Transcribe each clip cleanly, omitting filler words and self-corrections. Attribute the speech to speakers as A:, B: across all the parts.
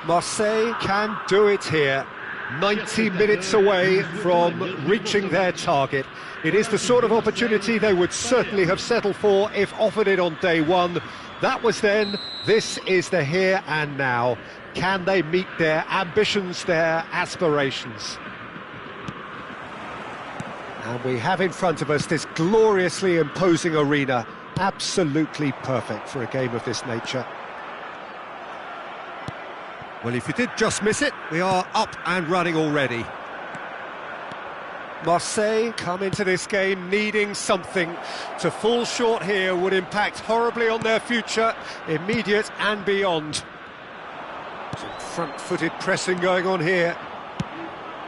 A: Marseille can do it here. 90 minutes away from reaching their target. It is the sort of opportunity they would certainly have settled for if offered it on day one. That was then, this is the here and now. Can they meet their ambitions, their aspirations? And we have in front of us this gloriously imposing arena. Absolutely perfect for a game of this nature. Well, if you did just miss it, we are up and running already. Marseille come into this game needing something. To fall short here would impact horribly on their future, immediate and beyond. Some front-footed pressing going on here.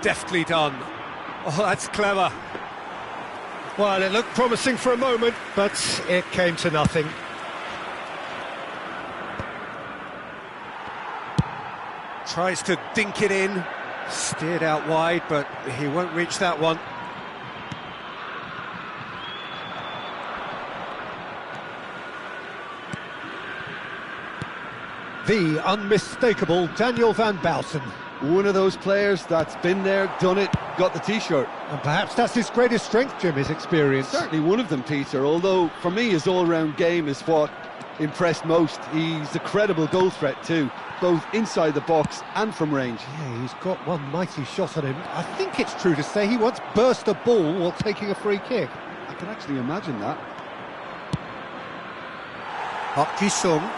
A: Deftly done. Oh, that's clever. Well, it looked promising for a moment, but it came to nothing. Tries to dink it in. Steered out wide, but he won't reach that one. The unmistakable Daniel van Bouten.
B: One of those players that's been there, done it, got the t-shirt.
A: And perhaps that's his greatest strength, Jim, his experience.
B: Certainly one of them, Peter, although for me his all-round game is what impressed most. He's a credible goal threat too, both inside the box and from range.
A: Yeah, he's got one mighty shot on him. I think it's true to say he once burst a ball while taking a free kick.
B: I can actually imagine that.
A: Park Ji-sung,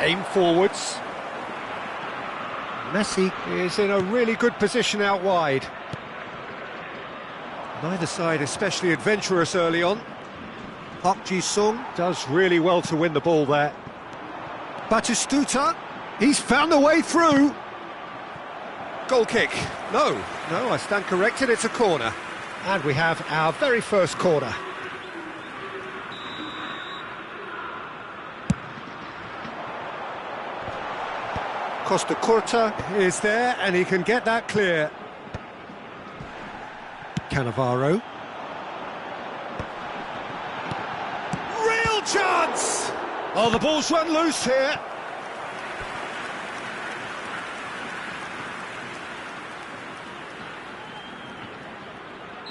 A: aim forwards. Messi is in a really good position out wide. Neither side especially adventurous early on. Park Ji-sung does really well to win the ball there. Batistuta, he's found a way through. Goal kick. No, I stand corrected, it's a corner. And we have our very first corner. Costa Curta is there, and he can get that clear. Cannavaro. Real chance! Oh, the ball's run loose here.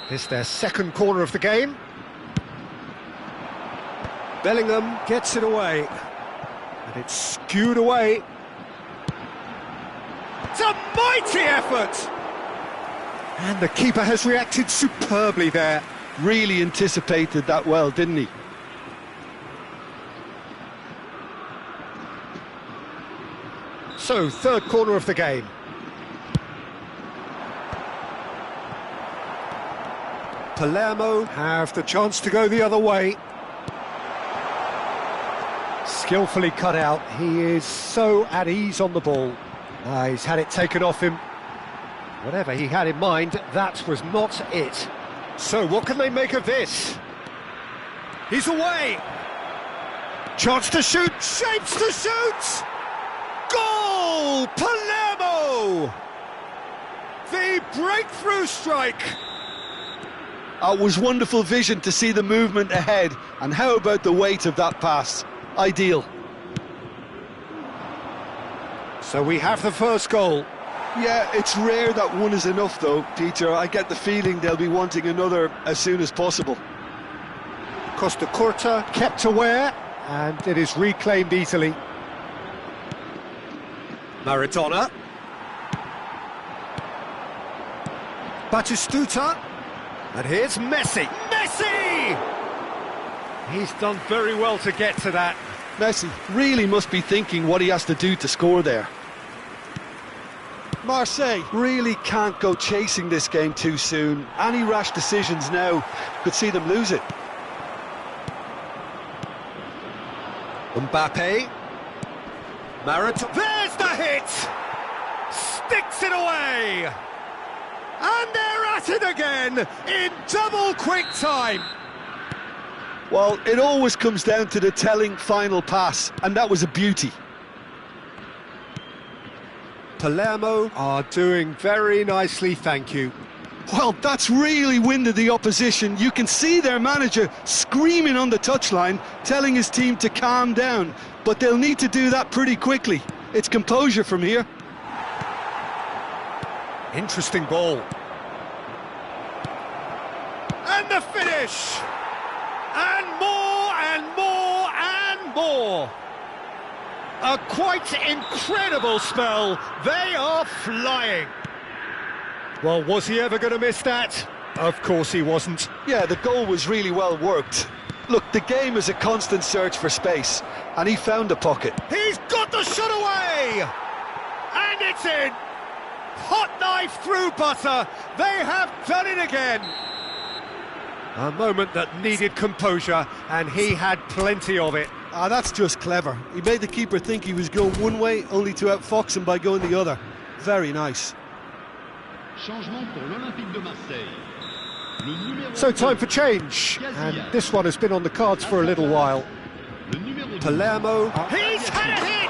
A: It's their second corner of the game. Bellingham gets it away. And it's skewed away. It's a mighty effort! And the keeper has reacted superbly there.
B: Really anticipated that well, didn't he?
A: So, third corner of the game. Palermo have the chance to go the other way. Skillfully cut out. He is so at ease on the ball. He's had it taken off him. Whatever he had in mind, that was not it. So what can they make of this? He's away! Chance to shoot, shapes to shoot! Goal! Palermo! The breakthrough strike!
B: It was wonderful vision to see the movement ahead, and how about the weight of that pass? Ideal.
A: So we have the first goal.
B: Yeah, it's rare that one is enough though, Peter. I get the feeling they'll be wanting another as soon as possible.
A: Costa Curta kept aware, and it is reclaimed easily. Maradona. Batistuta. And here's Messi. Messi! He's done very well to get to that.
B: Messi really must be thinking what he has to do to score there. Marseille really can't go chasing this game too soon. Any rash decisions now could see them lose it.
A: Mbappe. Maradona. There's the hit! Sticks it away! And they're at it again in double quick time.
B: Well, it always comes down to the telling final pass, and that was a beauty.
A: Palermo are doing very nicely, thank you.
B: Well, that's really winded the opposition. You can see their manager screaming on the touchline, telling his team to calm down, but they'll need to do that pretty quickly. It's composure from here.
A: Interesting ball. And the finish! And more and more and more! A quite incredible spell. They are flying. Well, was he ever going to miss that? Of course he wasn't.
B: Yeah, the goal was really well worked. Look, the game is a constant search for space, and he found a pocket.
A: He's got the shot away! And it's in! Hot knife through butter. They have done it again. A moment that needed composure, and he had plenty of it.
B: That's just clever. He made the keeper think he was going one way, only to outfox him by going the other. Very nice.
A: So time for change, and this one has been on the cards for a little while. Palermo, he's had a hit!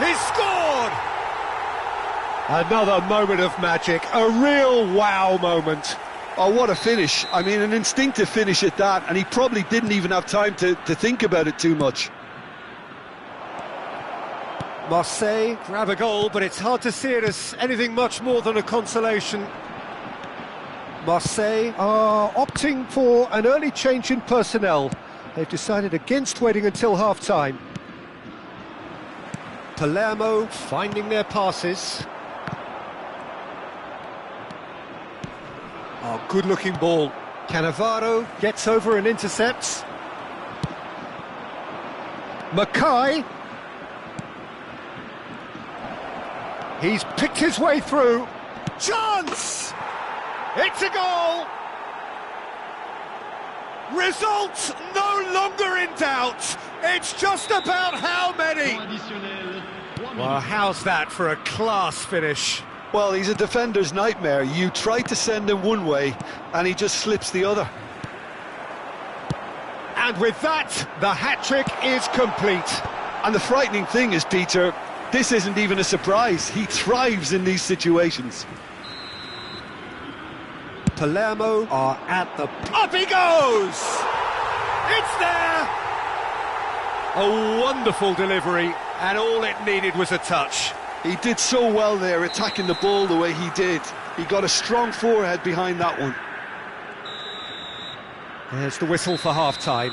A: He's scored! Another moment of magic, a real wow moment.
B: Oh, what a finish. I mean, an instinctive finish at that, and he probably didn't even have time to think about it too much.
A: Marseille grab a goal, but it's hard to see it as anything much more than a consolation. Marseille are opting for an early change in personnel. They've decided against waiting until half-time. Palermo finding their passes. Oh, good-looking ball. Cannavaro gets over and intercepts. Mackay. He's picked his way through. Chance! It's a goal! Results no longer in doubt. It's just about how many. Well, how's that for a class finish?
B: Well, he's a defender's nightmare. You try to send him one way, and he just slips the other.
A: And with that, the hat-trick is complete.
B: And the frightening thing is, Peter, this isn't even a surprise. He thrives in these situations.
A: Palermo are at the... Up he goes! It's there! A wonderful delivery, and all it needed was a touch.
B: He did so well there, attacking the ball the way he did. He got a strong forehead behind that one.
A: There's the whistle for half-time.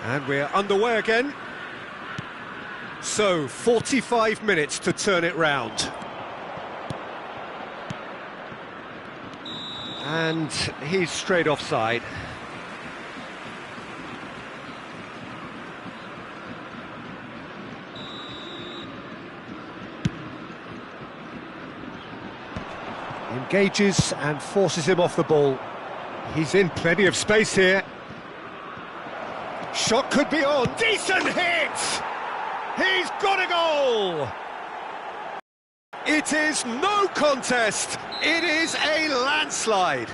A: And we're underway again. So, 45 minutes to turn it round. And he's straight offside. Engages and forces him off the ball. He's in plenty of space here. Shot could be on. Decent hit! He's got a goal! It is no contest. It is a landslide.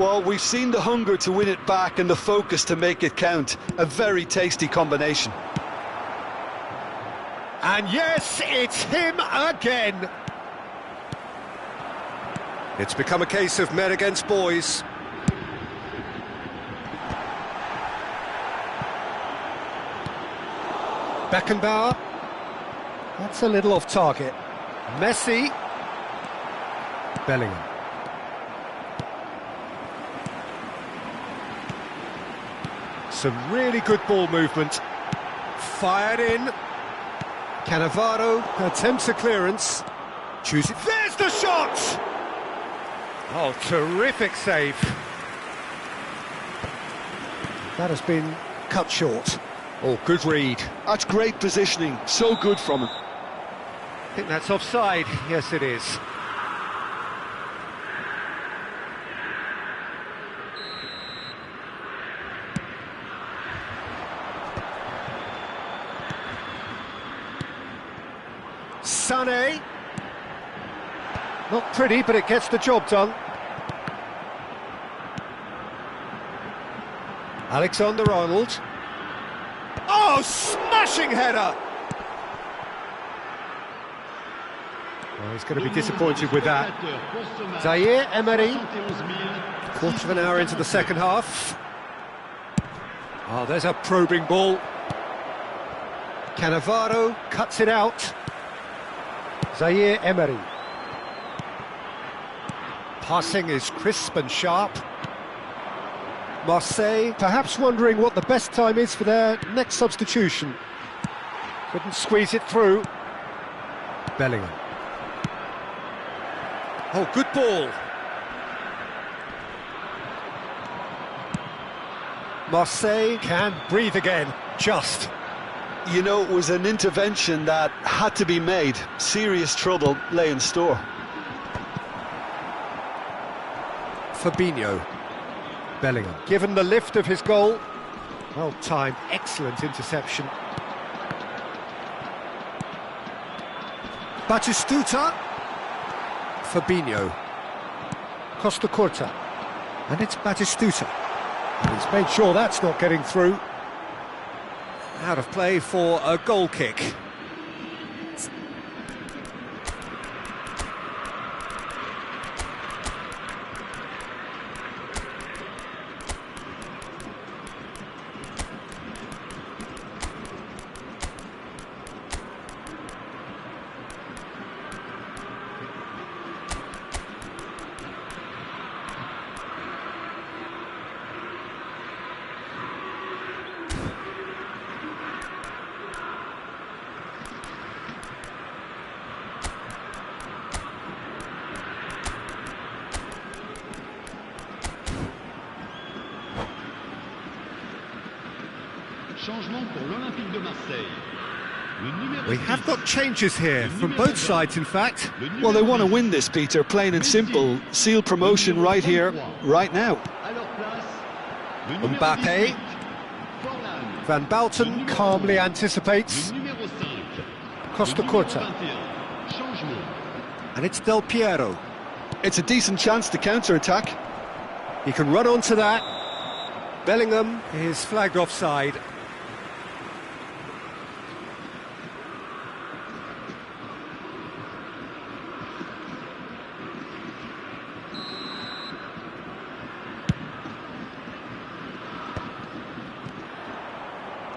B: Well, we've seen the hunger to win it back and the focus to make it count. A very tasty combination.
A: And yes, it's him again. It's become a case of men against boys. Beckenbauer. That's a little off target. Messi. Bellingham. Some really good ball movement. Fired in. Cannavaro attempts a clearance. Chooses. There's the shot! Oh, terrific save. That has been cut short. Oh, good read.
B: That's great positioning. So good from him.
A: I think that's offside. Yes, it is. Sané. Not pretty, but it gets the job done. Alexander-Arnold. Oh, smashing header! Well, he's going to be disappointed with that. Zaire Emery. Quarter of an hour into the second half. Oh, there's a probing ball. Cannavaro cuts it out. Zaire Emery. Passing is crisp and sharp. Marseille perhaps wondering what the best time is for their next substitution. Couldn't squeeze it through. Bellingham. Oh, good ball. Marseille can breathe again, just.
B: You know, it was an intervention that had to be made. Serious trouble lay in store.
A: Fabinho. Bellingham. Given the lift of his goal. Well timed, excellent interception. Batistuta. Fabinho. Costa Curta. And it's Batistuta. And he's made sure that's not getting through. Out of play for a goal kick. We have got changes here, from both sides in fact.
B: Well, they want to win this, Peter, plain and simple. Seal promotion right here, right now.
A: Mbappe. Van Balten calmly anticipates. Costa Curta. And it's Del Piero.
B: It's a decent chance to counter-attack.
A: He can run onto that. Bellingham is flagged offside.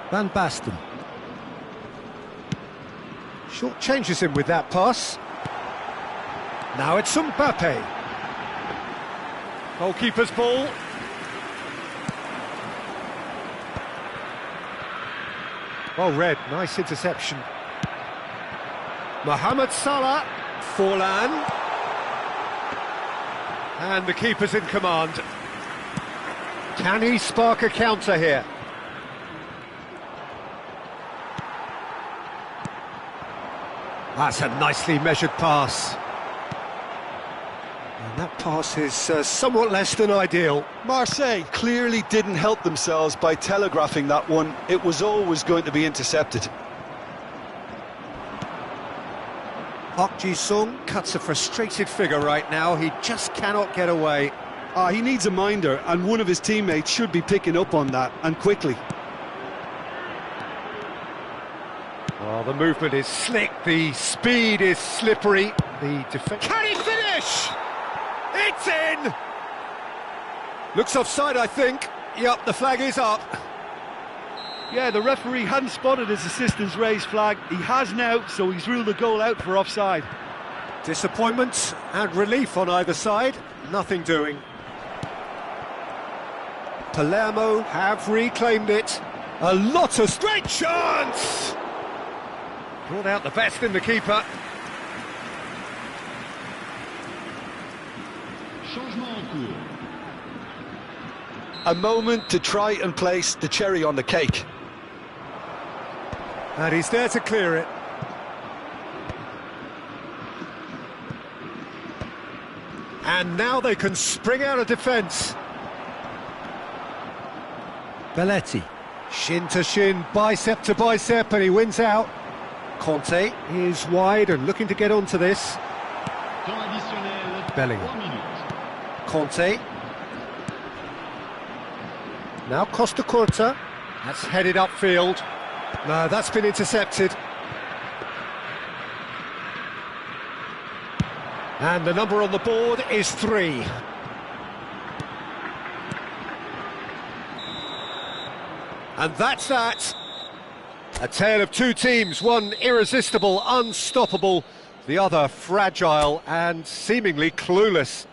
A: Van Basten. Short changes him with that pass. Now it's Mbappe. Goalkeeper's ball. Well read, nice interception. Mohamed Salah. Forlan. And the keeper's in command. Can he spark a counter here? That's a nicely measured pass. And that pass is somewhat less than ideal.
B: Marseille clearly didn't help themselves by telegraphing that one. It was always going to be intercepted.
A: Park Ji-sung cuts a frustrated figure right now. He just cannot get away.
B: He needs a minder, and one of his teammates should be picking up on that, and quickly.
A: Oh, the movement is slick, the speed is slippery, the defense... Can he finish? It's in! Looks offside, I think. Yup, the flag is up.
B: Yeah, the referee hadn't spotted his assistant's raised flag. He has now, so he's ruled the goal out for offside.
A: Disappointment and relief on either side. Nothing doing. Palermo have reclaimed it. A lot of straight chance! Brought out the best in the keeper.
B: A moment to try and place the cherry on the cake.
A: And he's there to clear it. And now they can spring out of defence. Belletti. Shin to shin, bicep to bicep, and he wins out. Conte is wide and looking to get onto this.
C: Temps additionnel,
A: Bellingham.
C: 3 minutes.
A: Conte. Now Costa Curta. That's headed upfield. No, that's been intercepted. And the number on the board is 3. And that's that. A tale of two teams, one irresistible, unstoppable, the other fragile and seemingly clueless.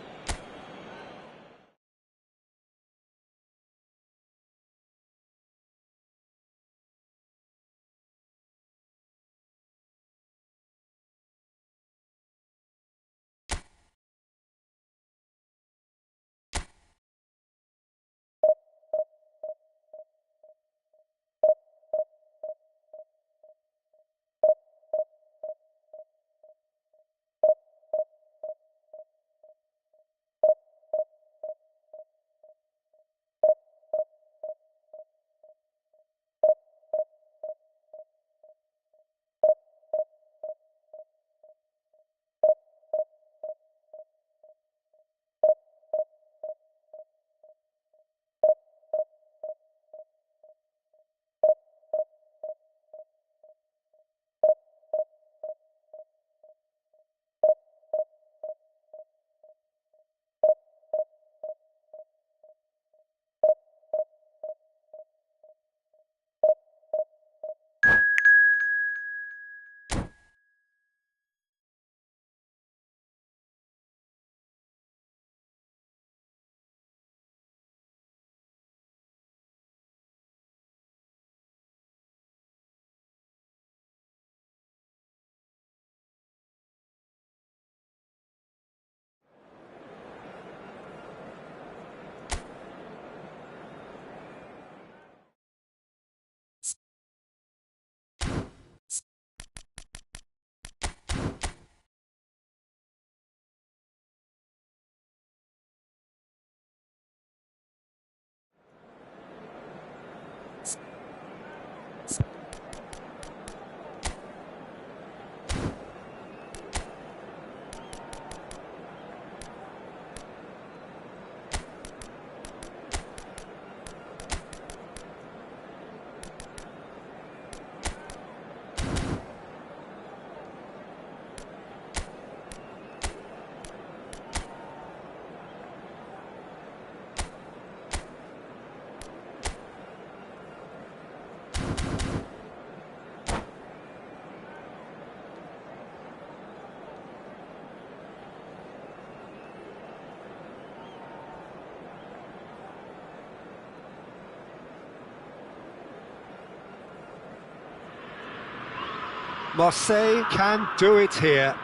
A: Marseille can do it here.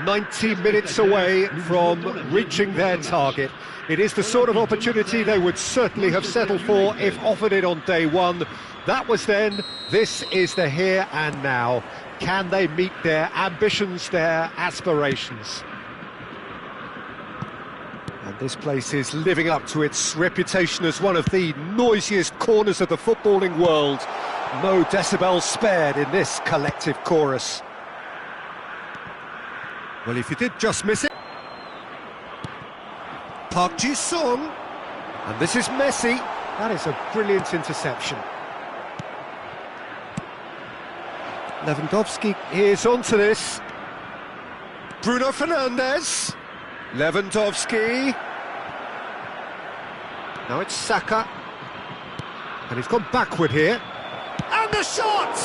A: 90 minutes away from reaching their target. It is the sort of opportunity they would certainly have settled for if offered it on day one. That was then, this is the here and now. Can they meet their ambitions, their aspirations? And this place is living up to its reputation as one of the noisiest corners of the footballing world. No decibels spared in this collective chorus. Well, if you did just miss it... Park Ji-sung. And this is Messi. That is a brilliant interception. Lewandowski is onto this. Bruno Fernandes. Lewandowski. Now it's Saka. And he's gone backward here. And the shot!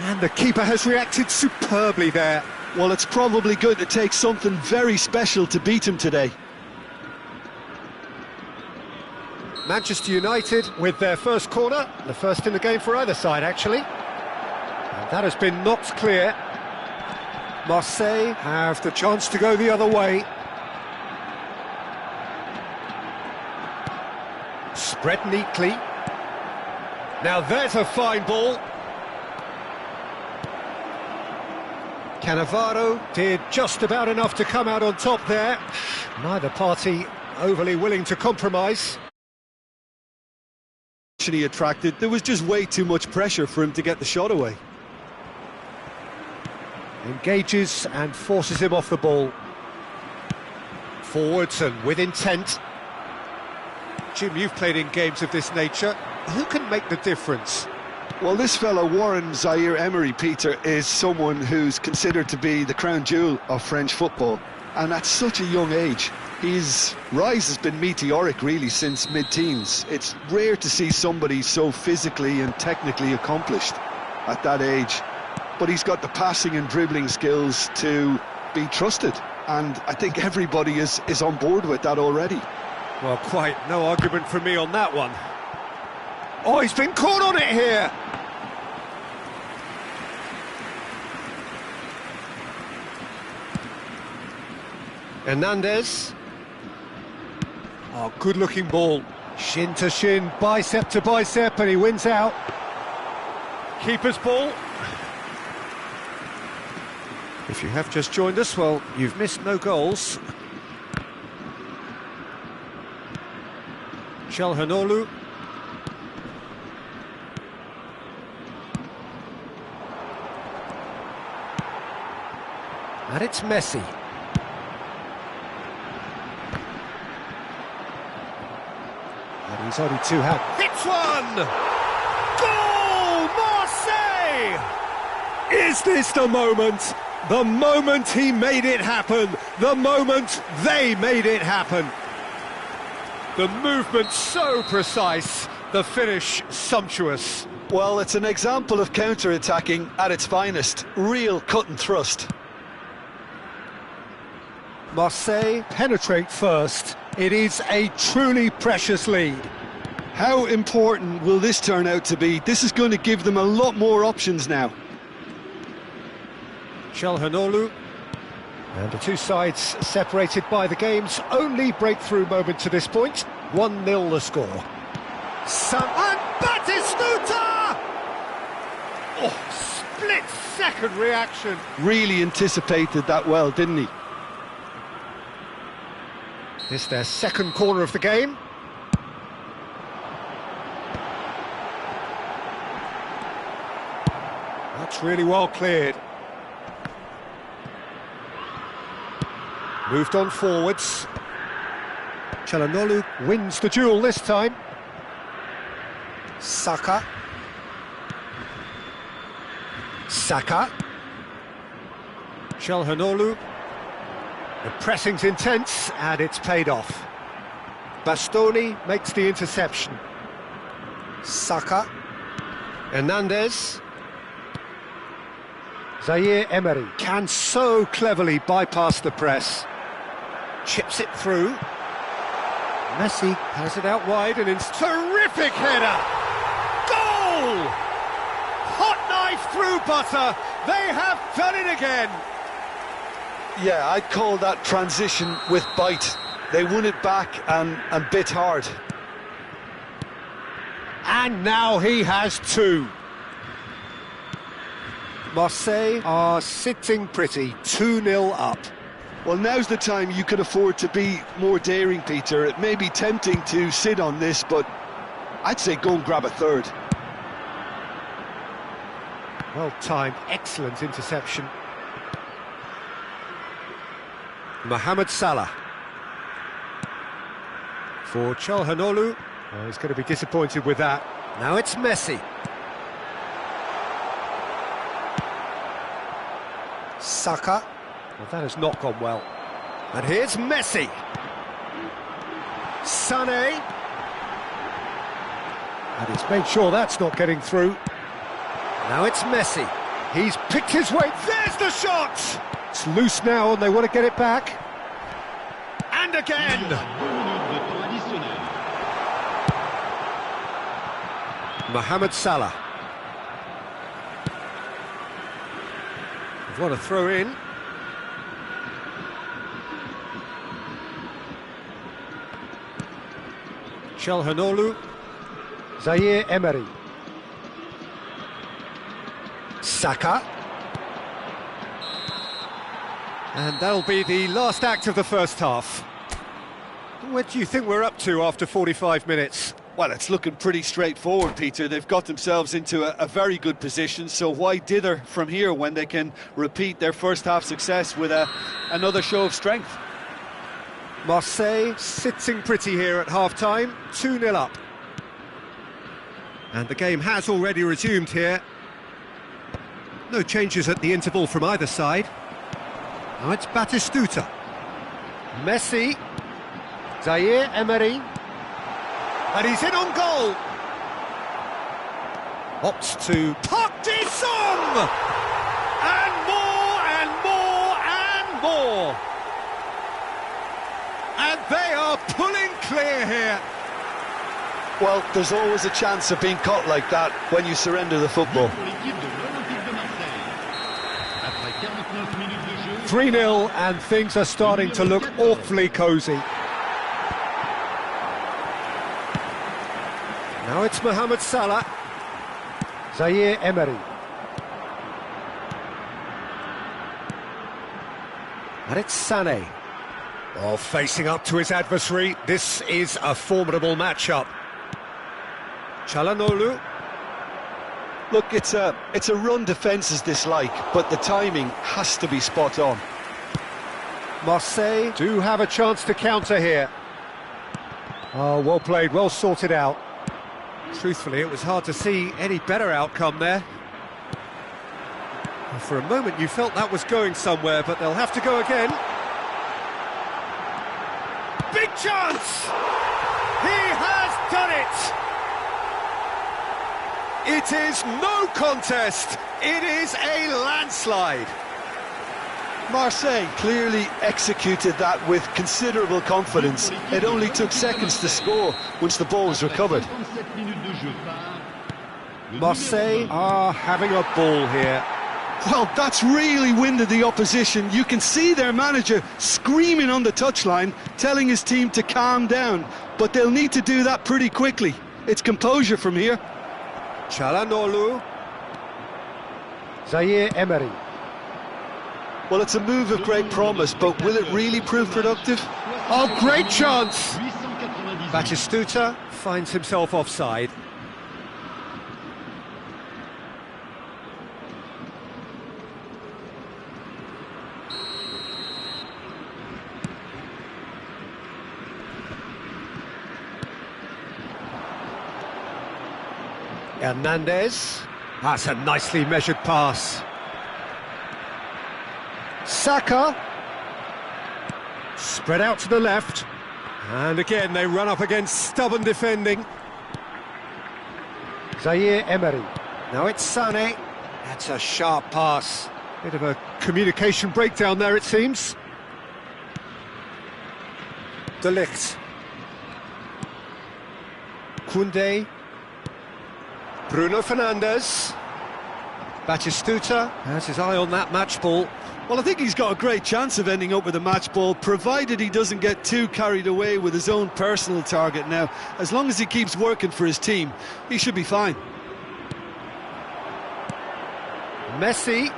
A: And the keeper has reacted superbly there.
B: Well, it's probably going to take something very special to beat him today.
A: Manchester United with their first corner, the first in the game for either side, actually. And that has been knocked clear. Marseille have the chance to go the other way. Spread neatly. Now there's a fine ball. Cannavaro did just about enough to come out on top there. Neither party overly willing to compromise.
B: He attracted, there was just way too much pressure for him to get the shot away.
A: Engages and forces him off the ball. Forwards and with intent. Jim, you've played in games of this nature. Who can make the difference?
B: Well, this fellow, Warren Zaire-Emery, Peter, is someone who's considered to be the crown jewel of French football. And at such a young age, his rise has been meteoric, really, since mid-teens. It's rare to see somebody so physically and technically accomplished at that age. But he's got the passing and dribbling skills to be trusted. And I think everybody is on board with that already.
A: Well, quite no argument from me on that one. Oh, he's been caught on it here! Hernandez. Oh, good-looking ball. Shin to shin, bicep to bicep, and he wins out. Keeper's ball. If you have just joined us, well, you've missed no goals. Çalhanoğlu. And it's Messi. And he's only two hands. Hits one! Goal! Marseille! Is this the moment? The moment he made it happen. The moment they made it happen. The movement so precise, the finish sumptuous.
B: Well, it's an example of counter-attacking at its finest. Real cut and thrust.
A: Marseille penetrate first. It is a truly precious lead.
B: How important will this turn out to be? This is going to give them a lot more options now.
A: Çalhanoğlu. And the two sides separated by the game's only breakthrough moment to this point. 1-0 the score. And Batistuta! Oh, split-second reaction.
B: Really anticipated that well, didn't he?
A: This their second corner of the game. That's really well cleared. Moved on forwards. Çalhanoğlu wins the duel this time. Saka. Çalhanoğlu. The pressing's intense and it's paid off. Bastoni makes the interception. Saka. Hernandez. Zaire-Emery can so cleverly bypass the press. Chips it through. Messi has it out wide and it's terrific header! Goal! Hot knife through butter. They have done it again.
B: Yeah, I'd call that transition with bite. They won it back and bit hard.
A: And now he has two. Marseille are sitting pretty, 2-0 up.
B: Well, now's the time you can afford to be more daring, Peter. It may be tempting to sit on this, but I'd say go and grab a third.
A: Well-timed, excellent interception. Mohamed Salah. For Çalhanoğlu. Oh, he's going to be disappointed with that. Now it's Messi. Saka. Well, that has not gone well. And here's Messi. Sané. And he's made sure that's not getting through. Now it's Messi. He's picked his way. There's the shot! It's loose now and they want to get it back. And again! Mohamed Salah. What a throw in. Çalhanoğlu. Zaire-Emery. Saka. And that'll be the last act of the first half. Where do you think we're up to after 45 minutes?
B: Well, it's looking pretty straightforward, Peter. They've got themselves into a very good position, so why dither from here when they can repeat their first half success with another show of strength?
A: Marseille sitting pretty here at half-time, 2-0 up. And the game has already resumed here. No changes at the interval from either side. Now it's Batistuta. Messi. Zaire Emery. And he's in on goal. Opts to Park Ji-sung! And more and more and more. And they are pulling clear here.
B: Well, there's always a chance of being caught like that when you surrender the football.
A: 3-0 and things are starting to look awfully cosy. Now it's Mohamed Salah. Zaire Emery. And it's Sané. Oh, facing up to his adversary. This is a formidable matchup. Çalhanoğlu.
B: Look, it's a run defence's dislike, but the timing has to be spot on.
A: Marseille do have a chance to counter here. Oh, well played, well sorted out. Truthfully, it was hard to see any better outcome there. And for a moment you felt that was going somewhere, but they'll have to go again. Big chance! He has done it! It is no contest, it is a landslide.
B: Marseille clearly executed that with considerable confidence. It only took seconds to score once the ball was recovered.
A: Marseille are having a ball here.
B: Well, that's really winded the opposition. You can see their manager screaming on the touchline, telling his team to calm down. But they'll need to do that pretty quickly. It's composure from here.
A: Çalhanoğlu. Zaire Emery.
B: Well, it's a move of great promise, but will it really prove productive?
A: Oh, great chance! Batistuta finds himself offside. Hernandez. That's a nicely measured pass. Saka. Spread out to the left. And again, they run up against stubborn defending. Zaire Emery. Now it's Sané. That's a sharp pass. Bit of a communication breakdown there, it seems. De Ligt. Koundé. Bruno Fernandes. Batistuta has his eye on that match ball.
B: Well, I think he's got a great chance of ending up with a match ball, provided he doesn't get too carried away with his own personal target now. As long as he keeps working for his team, he should be fine.
A: Messi.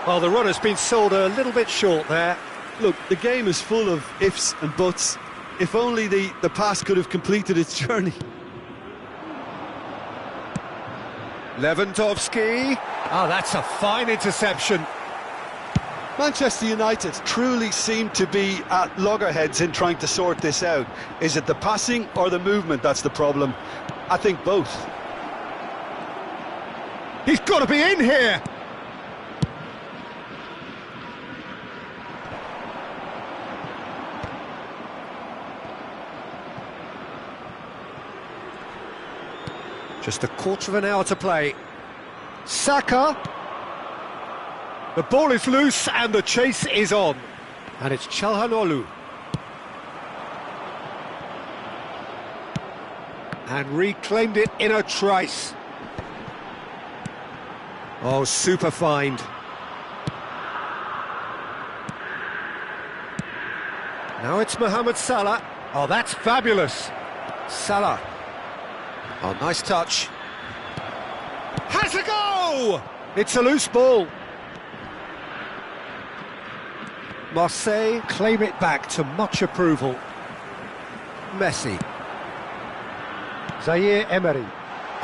A: Well, the run has been sold a little bit short there.
B: Look, the game is full of ifs and buts. If only the pass could have completed its journey.
A: Lewandowski. Oh, that's a fine interception.
B: Manchester United truly seem to be at loggerheads in trying to sort this out. Is it the passing or the movement that's the problem? I think both.
A: He's got to be in here. Just a quarter of an hour to play. Saka. The ball is loose and the chase is on. And it's Çalhanoğlu. And reclaimed it in a trice. Oh, super find. Now it's Mohamed Salah. Oh, that's fabulous. Salah. Oh, nice touch. Has a go! It's a loose ball. Marseille claim it back to much approval. Messi. Zaire Emery.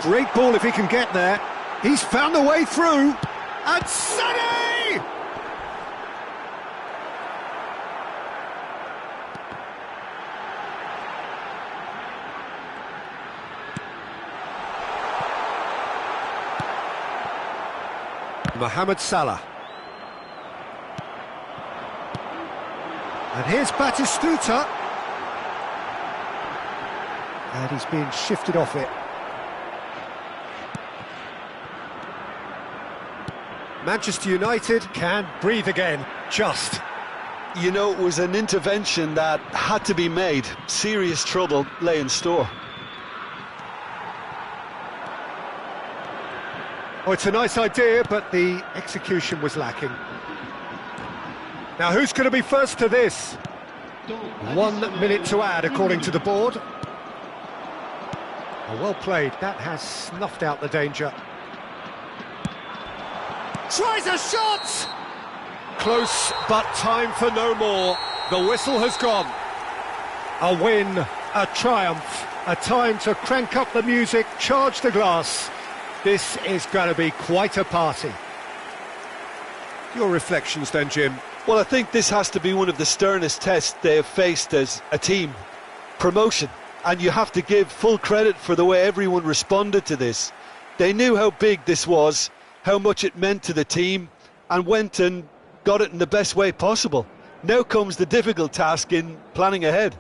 A: Great ball if he can get there. He's found a way through. And Sané! Mohamed Salah. And here's Batistuta. And he's being shifted off it. Manchester United can breathe again, just.
B: You know, it was an intervention that had to be made. Serious trouble lay in store.
A: Oh, it's a nice idea, but the execution was lacking. Now, who's going to be first to this? 1 minute to add, according to the board. Oh, well played. That has snuffed out the danger. Tries a shot! Close, but time for no more. The whistle has gone. A win, a triumph, a time to crank up the music, charge the glass. This is going to be quite a party. Your reflections then, Jim?
B: Well, I think this has to be one of the sternest tests they have faced as a team. Promotion. And you have to give full credit for the way everyone responded to this. They knew how big this was, how much it meant to the team, and went and got it in the best way possible. Now comes the difficult task in planning ahead.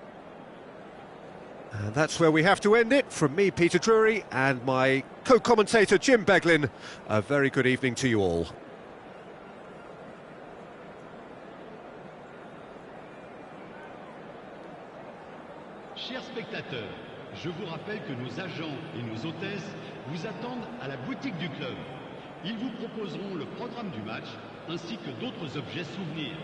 A: And that's where we have to end it. From me, Peter Drury, and my co-commentator, Jim Beglin. A very good evening to you all.
C: Chers spectateurs, je vous rappelle que nos agents et nos hôtesses vous attendent à la boutique du club. Ils vous proposeront le programme du match ainsi que d'autres objets souvenirs.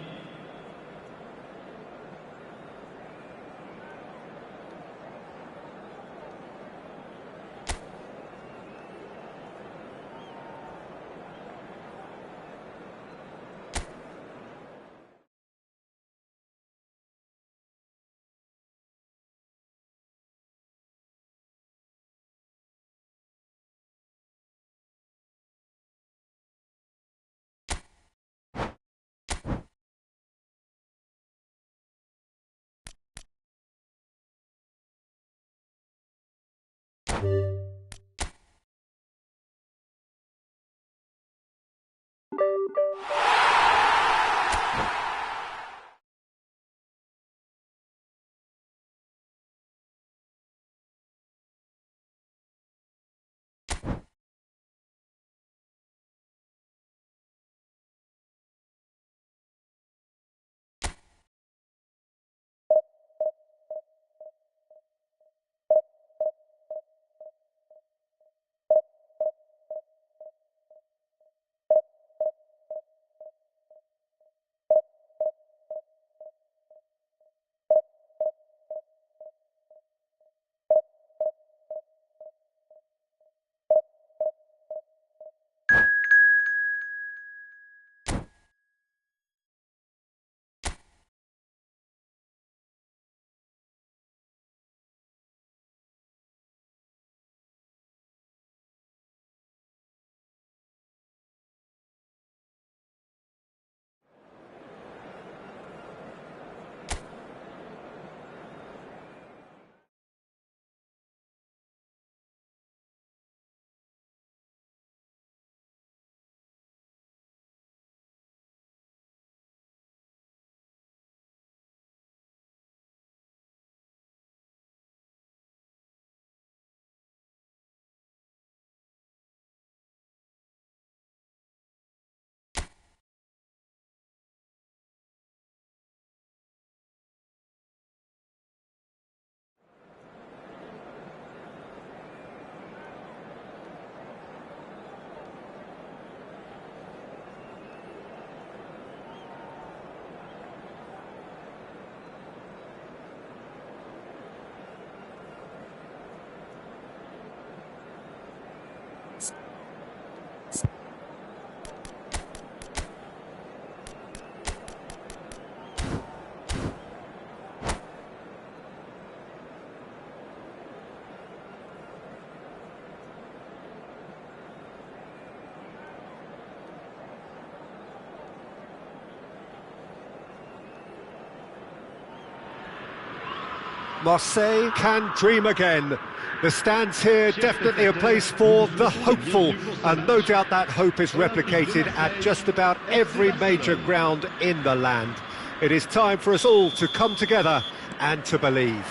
A: Marseille can dream again. The stands here definitely a place for the hopeful, and no doubt that hope is replicated at just about every major ground in the land. It is time for us all to come together and to believe.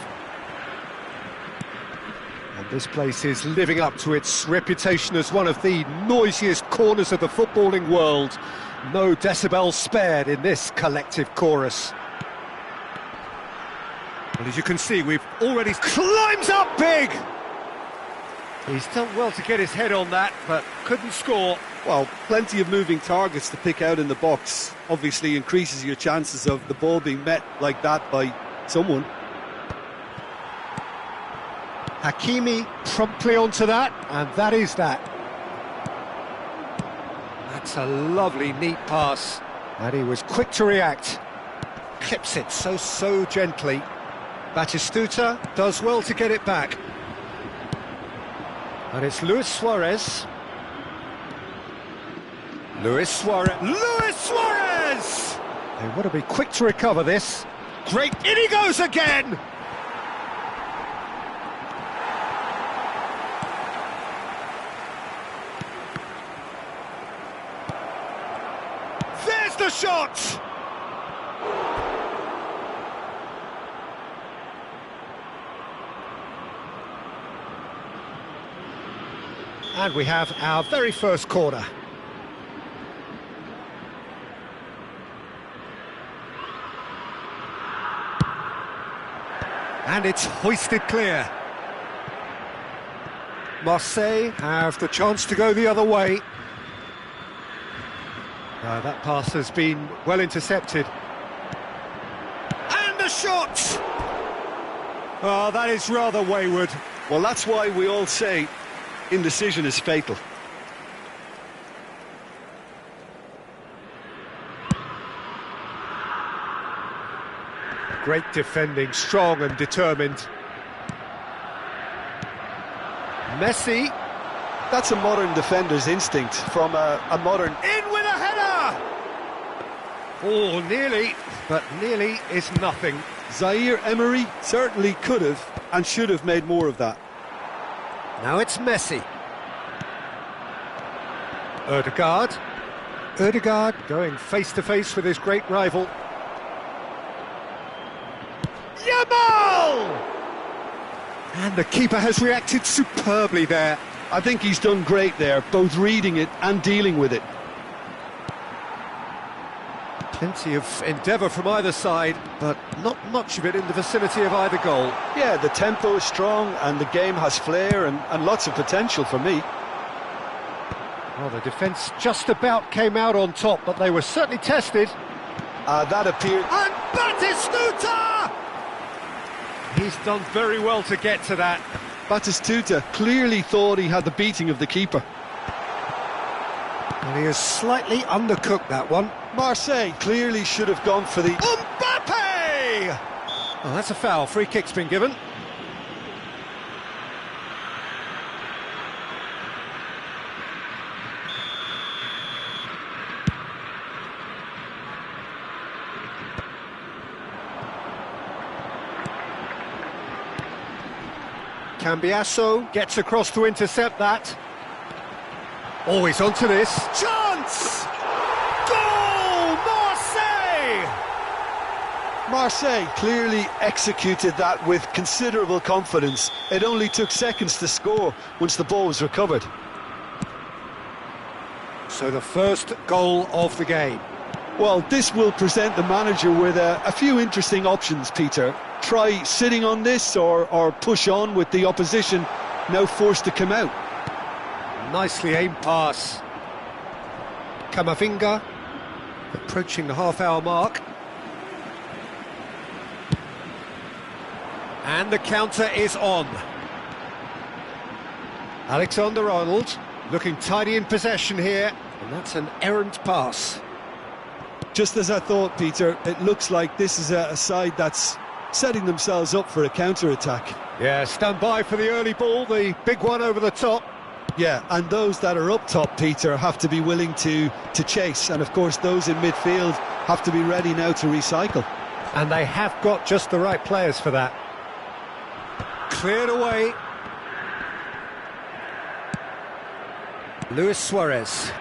A: And this place is living up to its reputation as one of the noisiest corners of the footballing world. No decibels spared in this collective chorus. Well, as you can see, we've already climbs up big! He's done well to get his head on that, but couldn't score.
D: Well, plenty of moving targets to pick out in the box. Obviously increases your chances of the ball being met like that by someone.
A: Hakimi promptly onto that, and that is that. That's a lovely, neat pass. And he was quick to react. Clips it so gently. Batistuta does well to get it back. And it's Luis Suarez. Luis Suarez! They want to be quick to recover this. Great, in he goes again! There's the shot! And we have our very first corner. And it's hoisted clear. Marseille have the chance to go the other way. That pass has been well intercepted. And the shot! Oh, that is rather wayward.
D: Well, that's why we all say indecision is fatal.
A: Great defending, strong and determined. Messi.
D: That's a modern defender's instinct from a modern...
A: In with a header! Oh, nearly, but nearly is nothing.
D: Zaire Emery certainly could have and should have made more of that.
A: Now it's Messi. Ødegaard going face-to-face with his great rival. Yamal! And the keeper has reacted superbly there.
D: I think he's done great there, both reading it and dealing with it.
A: Plenty of endeavour from either side, but not much of it in the vicinity of either goal.
D: Yeah, the tempo is strong and the game has flair and lots of potential for me.
A: Well, the defence just about came out on top, but they were certainly tested.
D: That appeared...
A: And Batistuta! He's done very well to get to that.
D: Batistuta clearly thought he had the beating of the keeper.
A: And he has slightly undercooked that one.
D: Marseille clearly should have gone for the...
A: Mbappe! Well, that's a foul. Free kick's been given. Cambiasso gets across to intercept that. Always onto this. Chance! Goal! Marseille!
D: Marseille clearly executed that with considerable confidence. It only took seconds to score once the ball was recovered.
A: So the first goal of the game.
D: Well, this will present the manager with a few interesting options, Peter. Try sitting on this or push on with the opposition now forced to come out.
A: Nicely aimed pass. Camavinga approaching the half-hour mark. And the counter is on. Alexander-Arnold looking tidy in possession here, and that's an errant pass.
D: Just as I thought, Peter, it looks like this is a side that's setting themselves up for a counter-attack.
A: Yeah, stand by for the early ball, the big one over the top.
D: Yeah, and those that are up top, Peter, have to be willing to chase, and of course those in midfield have to be ready now to recycle.
A: And they have got just the right players for that. cleared away. Luis Suarez.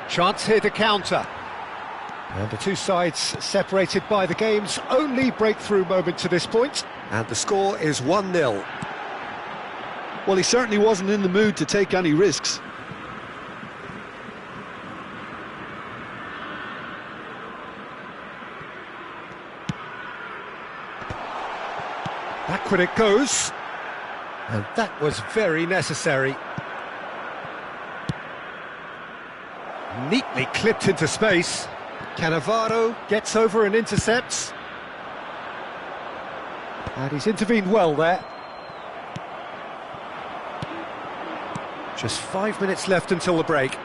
A: Chance here to counter. And the two sides separated by the game's only breakthrough moment to this point. And the score is 1-0.
B: Well, he certainly wasn't in the mood to take any risks.
A: Backward it goes. And that was very necessary. Neatly clipped into space. Cannavaro gets over and intercepts. And he's intervened well there. Just 5 minutes left until the break.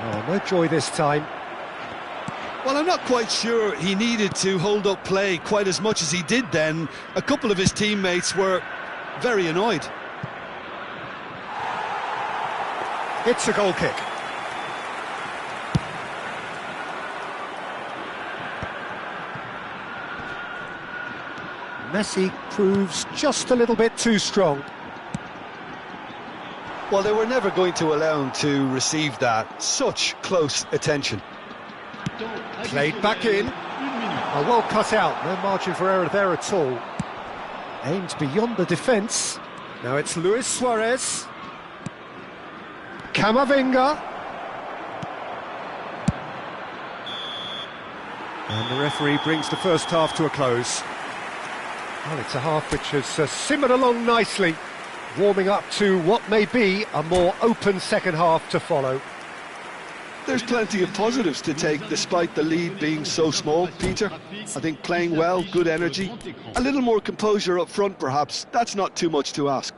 A: Oh, no joy this time.
B: Well, I'm not quite sure he needed to hold up play quite as much as he did then. A couple of his teammates were very annoyed.
A: It's a goal kick. Messi proves just a little bit too strong.
B: Well, they were never going to allow him to receive that. Such close attention.
A: Played back in. Oh, well cut out. No margin for error there at all. Aimed beyond the defence. Now it's Luis Suarez. Camavinga. And the referee brings the first half to a close. Well, it's a half which has simmered along nicely, warming up to what may be a more open second half to follow.
B: There's plenty of positives to take despite the lead being so small, Peter. I think playing well, good energy, a little more composure up front perhaps, that's not too much to ask.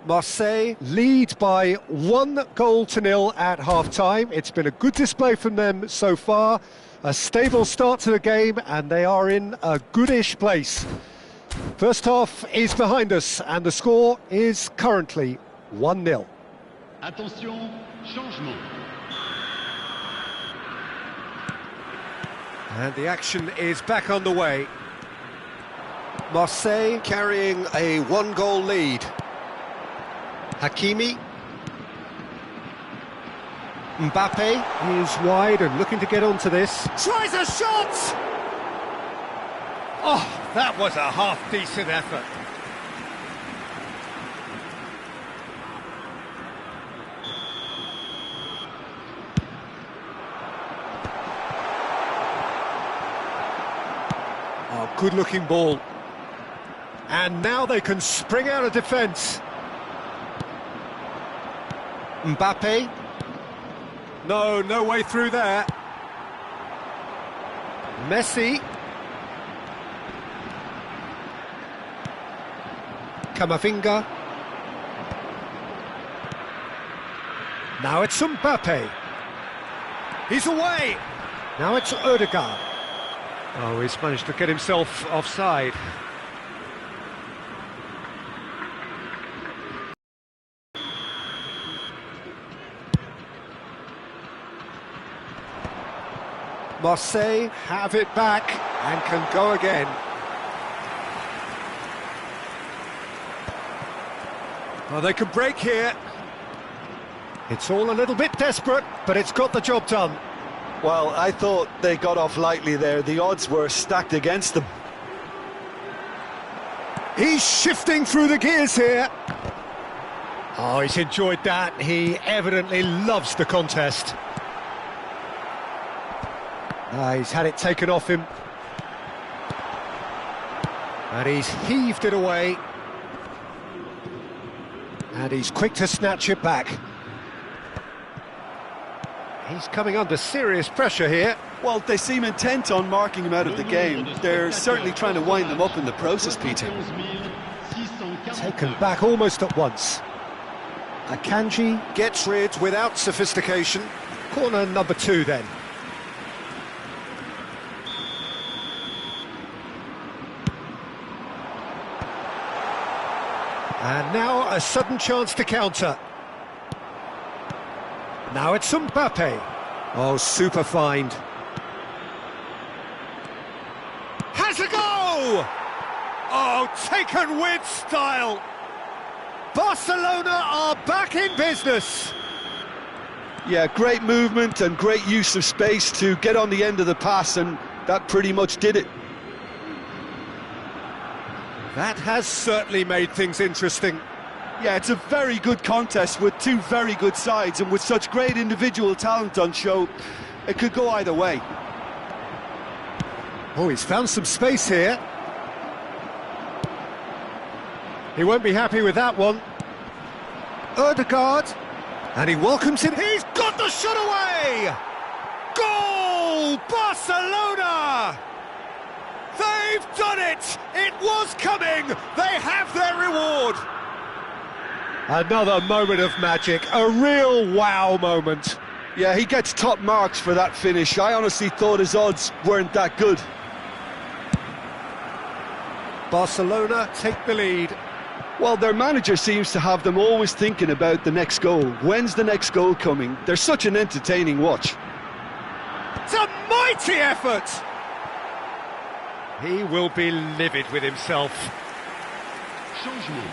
A: Marseille lead by 1-0 at half-time. It's been a good display from them so far, a stable start to the game, and they are in a goodish place. First half is behind us, and the score is currently 1-0.
C: Attention, changement.
A: And the action is back underway. Marseille carrying a 1-goal lead. Hakimi. Mbappe is wide and looking to get onto this. Tries a shot! Oh, that was a half-decent effort. Oh, good-looking ball. And now they can spring out of defence. Mbappe. No way through there. Messi. Camavinga. Now it's Mbappe. He's away. Now it's Odegaard. Oh, he's managed to get himself offside. Marseille have it back and can go again. Well, they can break here. It's all a little bit desperate, but it's got the job done.
B: Well, I thought they got off lightly there. The odds were stacked against them.
A: He's shifting through the gears here. Oh, he's enjoyed that. He evidently loves the contest. He's had it taken off him. And he's heaved it away. And he's quick to snatch it back. He's coming under serious pressure here.
B: Well, they seem intent on marking him out of the game. They're certainly trying to wind him up in the process, Peter.
A: Taken back almost at once. Akanji gets rid without sophistication. Corner number 2 then. And now a sudden chance to counter. Now it's Mbappe. Oh, super find. Has a go! Oh, taken with style! Barcelona are back in business!
D: Yeah, great movement and great use of space to get on the end of the pass, and that pretty much did it.
A: That has certainly made things interesting.
D: Yeah, it's a very good contest with two very good sides, and with such great individual talent on show, it could go either way.
A: Oh, he's found some space here. He won't be happy with that one. Ødegaard, and he welcomes it. He's got the shot away! Goal! Barcelona! They've done it! It was coming! They have their reward! Another moment of magic, a real wow moment.
D: Yeah, he gets top marks for that finish. I honestly thought his odds weren't that good.
A: Barcelona take the lead.
D: Well, their manager seems to have them always thinking about the next goal. When's the next goal coming? They're such an entertaining watch.
A: It's a mighty effort! He will be livid with himself.
C: Changement.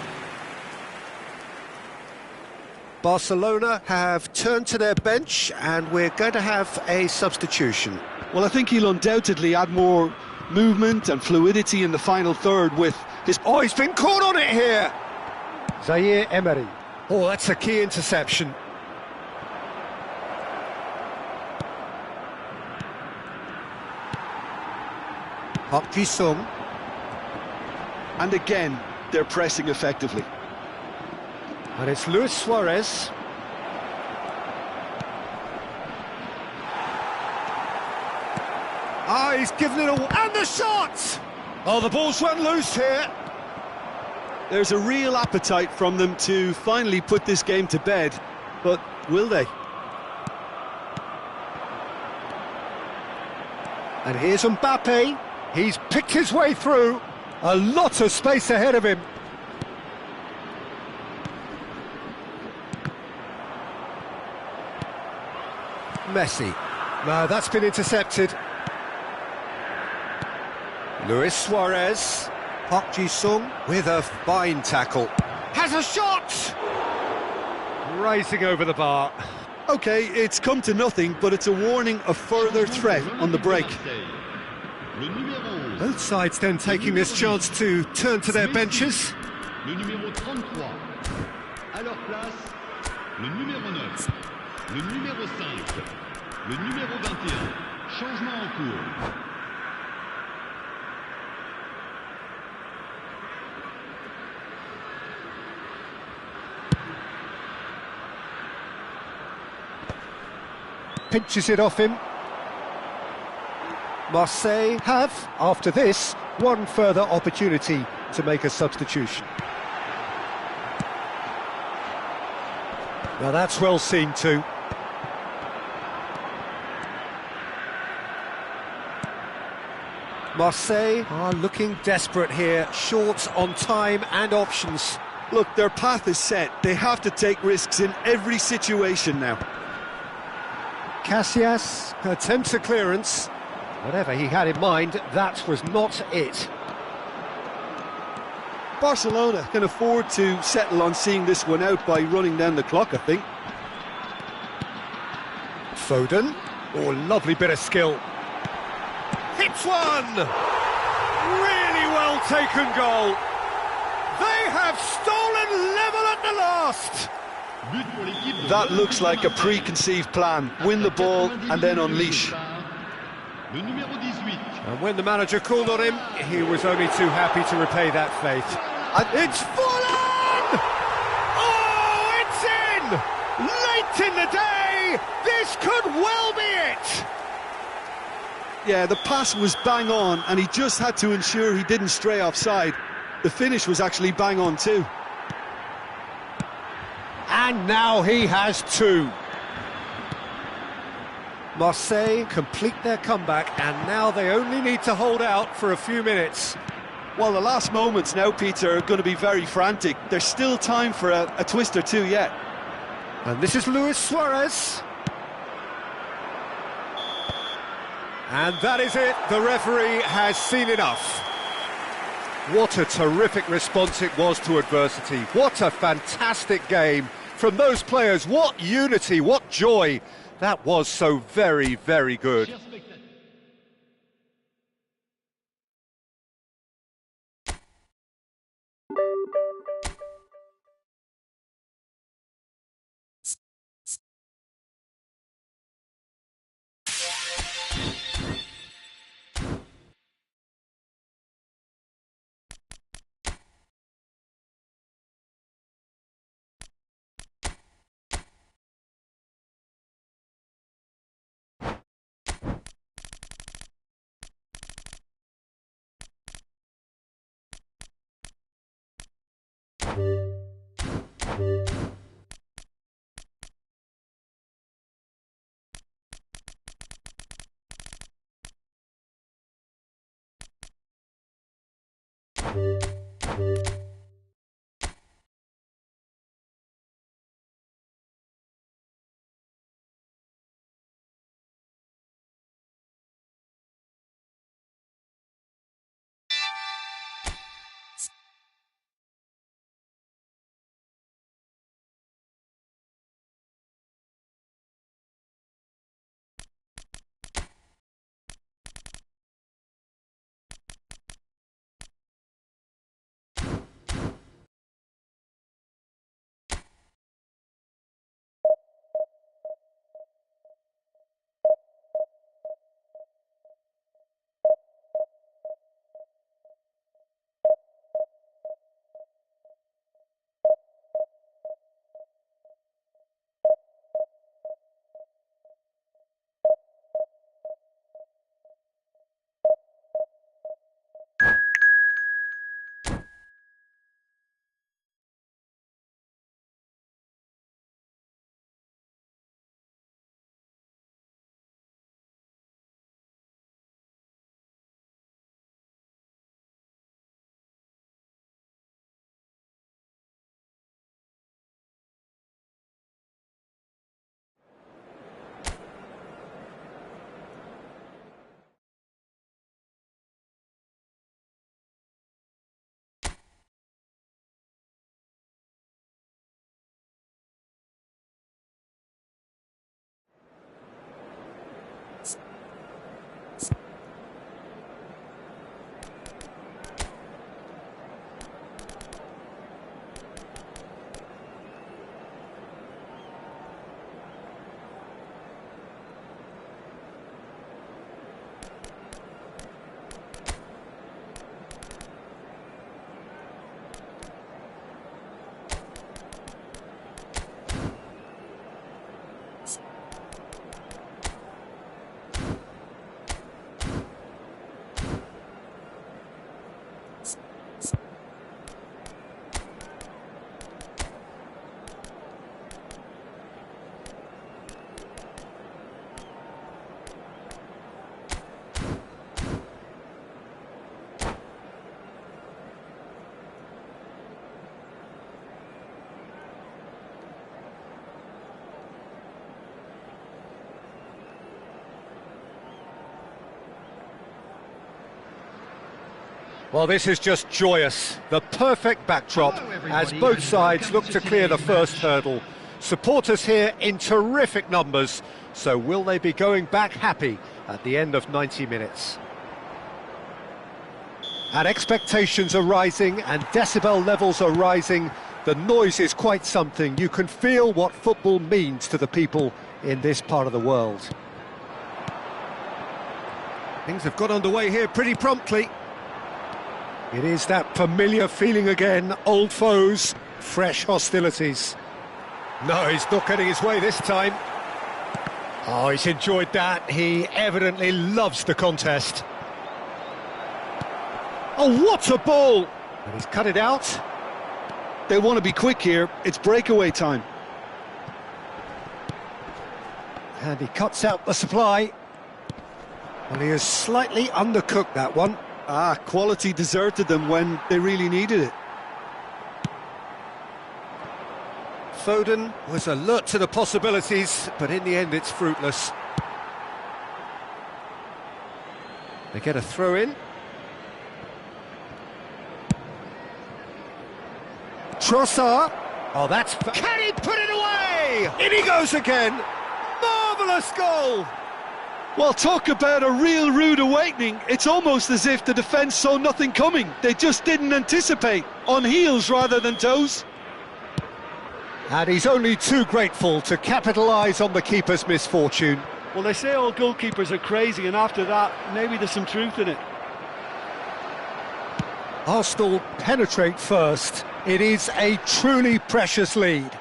A: Barcelona have turned to their bench and we're going to have a substitution.
D: Well, I think he'll undoubtedly add more movement and fluidity in the final third with his...
A: Oh, he's been caught on it here! Zaire Emery. Oh, that's a key interception. Park Ji-sung.
D: And again, they're pressing effectively.
A: And it's Luis Suarez. Ah, he's given it away. And the shot! Oh, the ball's run loose here.
D: There's a real appetite from them to finally put this game to bed, but will they?
A: And here's Mbappe. He's picked his way through. A lot of space ahead of him. Messi. No, that's been intercepted. Luis Suarez. Park Ji-sung with a fine tackle. Has a shot! Racing over the bar.
D: OK, it's come to nothing, but it's a warning of further threat on the break.
A: Both sides then taking this chance to turn to their benches.
C: Le numéro 33. À leur place, le numéro 9. Le numéro 5. Le numéro 21. Changement en cours.
A: Pinches it off him. Marseille have, after this, one further opportunity to make a substitution. Now that's well seen too. Marseille are looking desperate here, short on time and options.
D: Look, their path is set. They have to take risks in every situation now.
A: Casillas attempts a clearance. Whatever he had in mind, that was not it.
D: Barcelona can afford to settle on seeing this one out by running down the clock, I think.
A: Foden. Oh, lovely bit of skill. Hits one! Really well taken goal. They have stolen level at the last.
D: That looks like a preconceived plan. Win the ball and then unleash.
A: And when the manager called on him, he was only too happy to repay that faith. And it's fallen! Oh, it's in! Late in the day! This could well be it!
D: Yeah, the pass was bang on, and he just had to ensure he didn't stray offside. The finish was actually bang on too.
A: And now he has two. Marseille complete their comeback, and now they only need to hold out for a few minutes.
D: Well, the last moments now, Peter, are going to be very frantic. There's still time for a twist or two yet.
A: And this is Luis Suarez. And that is it. The referee has seen enough. What a terrific response it was to adversity. What a fantastic game from those players. What unity, what joy. That was so very, very good. Well, this is just joyous. The perfect backdrop as both sides look to clear the first hurdle. Supporters here in terrific numbers. So will they be going back happy at the end of 90 minutes? And expectations are rising and decibel levels are rising. The noise is quite something. You can feel what football means to the people in this part of the world. Things have got underway here pretty promptly. It is that familiar feeling again, old foes, fresh hostilities. No, he's not getting his way this time. Oh, he's enjoyed that. He evidently loves the contest. Oh, what a ball! And he's cut it out.
B: They want to be quick here. It's breakaway time.
A: And he cuts out the supply. Well, he has slightly undercooked that one.
B: Quality deserted them when they really needed it.
A: Foden was alert to the possibilities, but in the end it's fruitless. They get a throw in. Trossard. Oh, that's... Can he put it away? In he goes again. Marvellous goal.
D: Well, talk about a real rude awakening. It's almost as if the defence saw nothing coming. They just didn't anticipate. On heels rather than toes.
A: And he's only too grateful to capitalise on the keeper's misfortune.
D: Well, they say all goalkeepers are crazy, and after that, maybe there's some truth in it.
A: Arsenal penetrate first. It is a truly precious lead.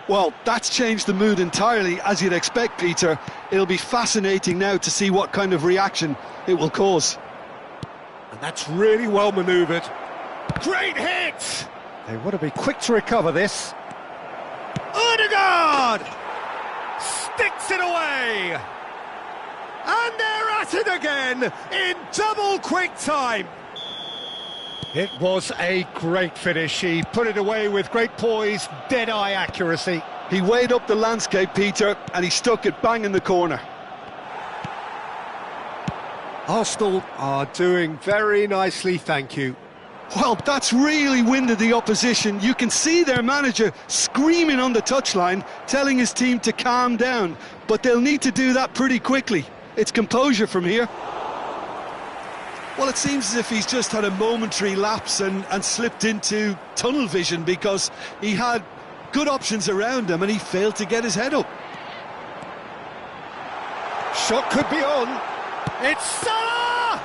B: Well, that's changed the mood entirely, as you'd expect, Peter. It'll be fascinating now to see what kind of reaction it will cause.
A: And that's really well manoeuvred. Great hit! They want to be quick to recover this. Odegaard! Sticks it away! And they're at it again in double quick time. It was a great finish. He put it away with great poise, dead-eye accuracy.
B: He weighed up the landscape, Peter, and he stuck it bang in the corner.
A: Arsenal are doing very nicely, thank you.
B: Well, that's really winded the opposition. You can see their manager screaming on the touchline, telling his team to calm down. But they'll need to do that pretty quickly. It's composure from here. Well, it seems as if he's just had a momentary lapse and slipped into tunnel vision, because he had good options around him and he failed to get his head up.
A: Shot could be on. It's Salah!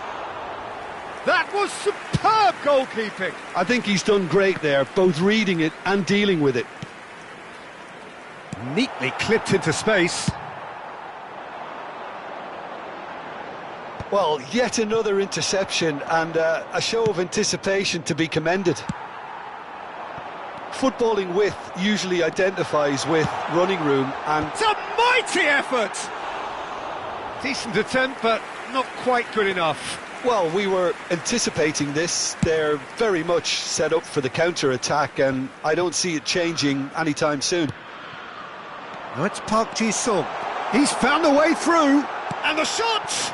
A: That was superb goalkeeping.
B: I think he's done great there, both reading it and dealing with it.
A: Neatly clipped into space.
B: Well, yet another interception, and a show of anticipation to be commended. Footballing width usually identifies with running room, and...
A: It's a mighty effort! Decent attempt, but not quite good enough.
B: Well, we were anticipating this. They're very much set up for the counter-attack, and I don't see it changing anytime soon.
A: Now it's Park Ji-sung. He's found a way through, and the shot!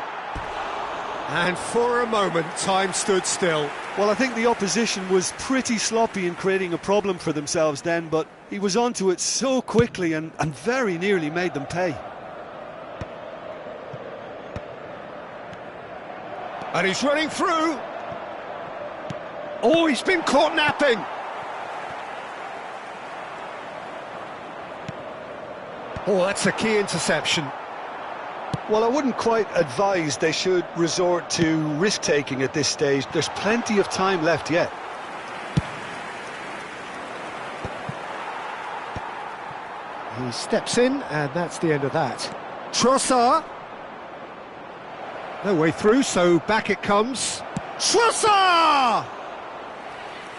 A: And for a moment, time stood still.
D: Well, I think the opposition was pretty sloppy in creating a problem for themselves then, but he was onto it so quickly and very nearly made them pay.
A: And he's running through. Oh, he's been caught napping. Oh, that's a key interception.
B: Well, I wouldn't quite advise they should resort to risk-taking at this stage. There's plenty of time left yet.
A: He steps in, and that's the end of that. Trossard. No way through, so back it comes. Trossard!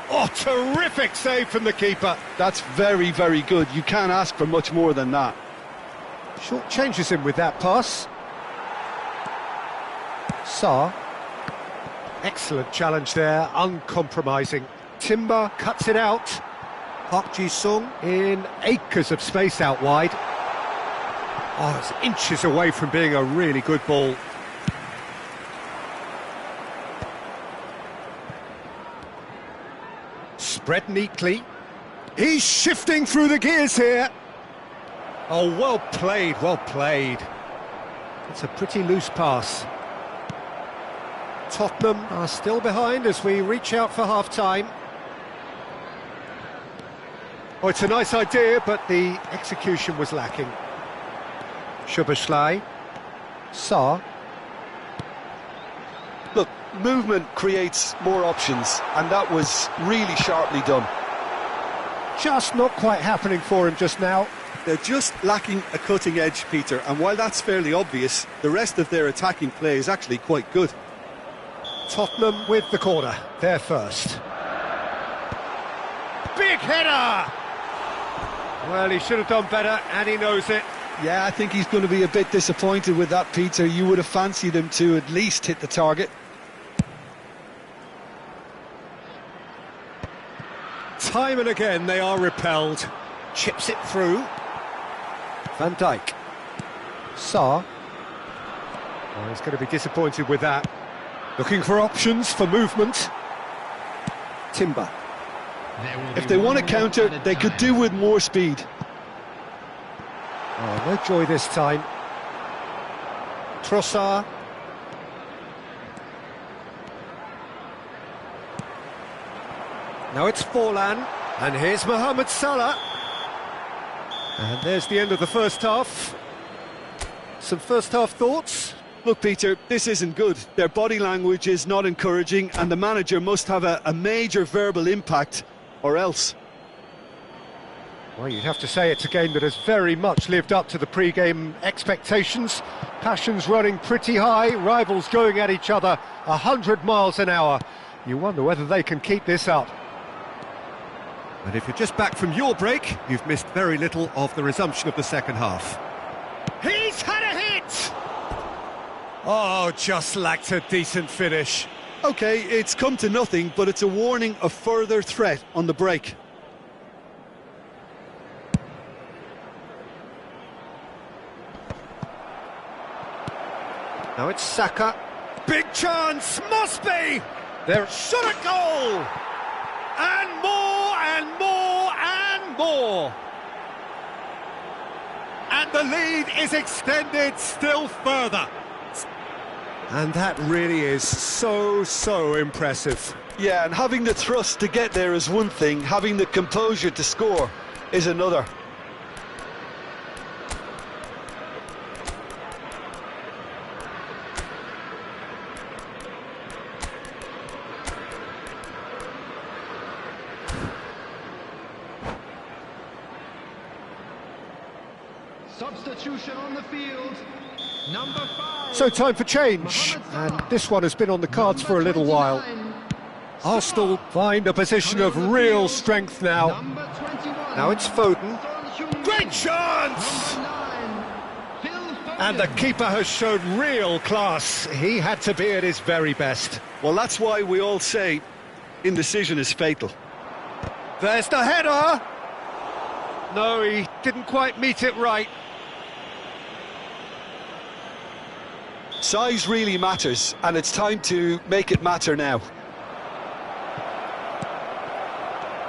A: Oh, terrific save from the keeper.
B: That's very, very good. You can't ask for much more than that.
A: Short changes him with that pass. Sarr. Excellent challenge there, uncompromising. Timber cuts it out. Park Ji-sung in acres of space out wide. Oh, it's inches away from being a really good ball. Spread neatly. He's shifting through the gears here. Oh, well played, well played. It's a pretty loose pass. Tottenham are still behind as we reach out for half-time. Oh, it's a nice idea, but the execution was lacking. Szoboszlai. Sarr.
B: Look, movement creates more options, and that was really sharply done.
A: Just not quite happening for him just now.
D: They're just lacking a cutting edge, Peter, and while that's fairly obvious, the rest of their attacking play is actually quite good.
A: Tottenham with the corner, they're first. Big header! Well, he should have done better, and he knows it.
B: Yeah, I think he's going to be a bit disappointed with that, Peter. You would have fancied him to at least hit the target.
A: Time and again they are repelled. Chips it through. Van Dijk. Sarr. Oh, he's going to be disappointed with that. Looking for options for movement. Timber.
D: If they want to counter, they could do with more speed.
A: Oh, no joy this time. Trossard. Now it's Forlan, and here's Mohamed Salah. And there's the end of the first half. Some first half thoughts?
D: Look, Peter, this isn't good. Their body language is not encouraging, and the manager must have a major verbal impact, or else.
A: Well, you'd have to say it's a game that has very much lived up to the pre-game expectations. Passions running pretty high, rivals going at each other 100 miles an hour. You wonder whether they can keep this up. And if you're just back from your break, you've missed very little of the resumption of the second half. He's had a hit! Oh, just lacked a decent finish.
D: OK, it's come to nothing, but it's a warning of further threat on the break.
A: Now it's Saka. Big chance, must be! There shot a goal! And more, and more, and more! And the lead is extended still further. And that really is so impressive.
D: Yeah, and having the thrust to get there is one thing, having the composure to score is another.
C: Substitution on the field. Number 5.
A: So time for change, and this one has been on the cards for a little while. Arsenal find a position of real strength now. Now it's Foden. Great chance! And the keeper has shown real class. He had to be at his very best.
D: Well, that's why we all say indecision is fatal.
A: There's the header! No, he didn't quite meet it right.
D: Size really matters, and it's time to make it matter now.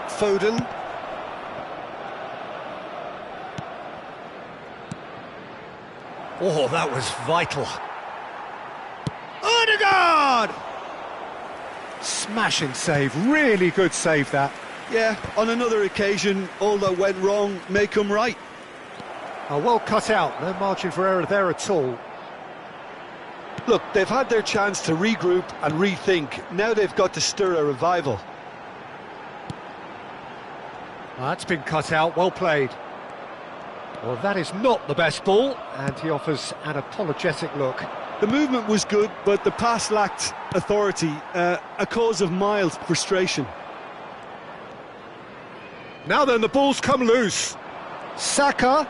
A: Foden. Oh, that was vital. Odegaard! Smashing save, really good save that.
D: Yeah, on another occasion, all that went wrong may come right.
A: Oh, well cut out, no margin for error there at all.
D: Look, they've had their chance to regroup and rethink. Now they've got to stir a revival.
A: That's been cut out, well played. Well, that is not the best ball, and he offers an apologetic look.
D: The movement was good, but the pass lacked authority, a cause of mild frustration.
A: Now then, the ball's come loose. Saka.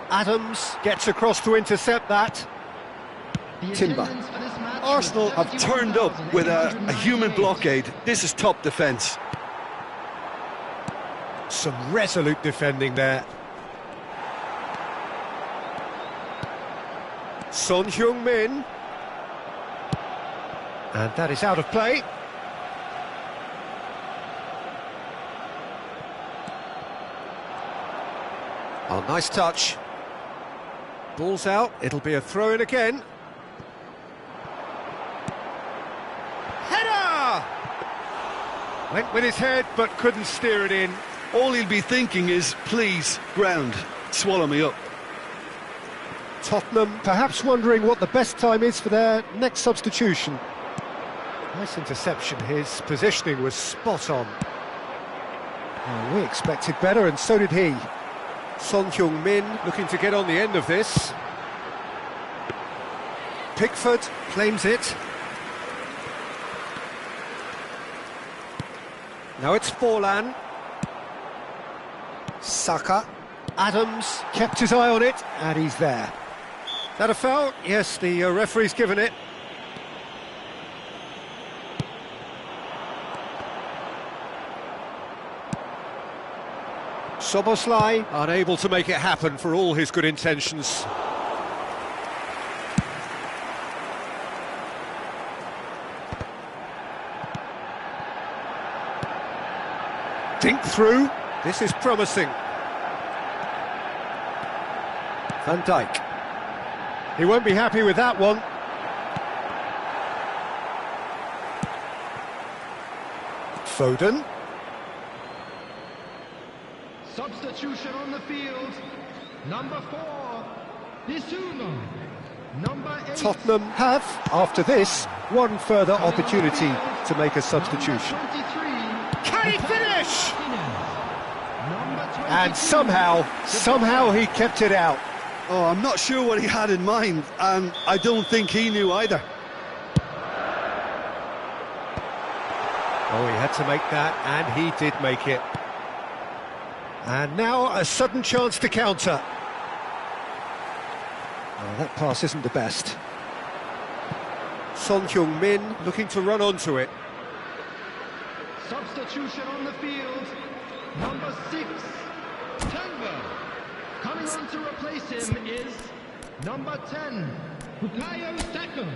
A: Adams gets across to intercept that. Timber.
D: Arsenal have turned up with a human blockade. This is top defence.
A: Some resolute defending there. Son Heung-min. And that is out of play. Oh, nice touch. Ball's out, it'll be a throw-in again. Header! Went with his head, but couldn't steer it in.
D: All he'll be thinking is, please, ground, swallow me up.
A: Tottenham perhaps wondering what the best time is for their next substitution. Nice interception, his positioning was spot on. Oh, we expected better, and so did he. Son Heung-min looking to get on the end of this. Pickford claims it. Now it's Forlan. Saka. Adams kept his eye on it, and he's there. That a foul? Yes, the referee's given it. Szoboszlai unable to make it happen for all his good intentions. Dink through. This is promising. Van Dijk. He won't be happy with that one. Foden.
E: Substitution on the field. Number 4, Bissouma. Number 8.
A: Tottenham have, after this, one further opportunity to make a substitution. Can he finish? And somehow he kept it out.
B: Oh, I'm not sure what he had in mind, and I don't think he knew either.
A: Oh, he had to make that, and he did make it. And now a sudden chance to counter. Oh, that pass isn't the best. Son Heung-min looking to run onto it.
E: Substitution on the field. Number 6, Tango. Coming on to replace him is number 10, Bukayo Saka.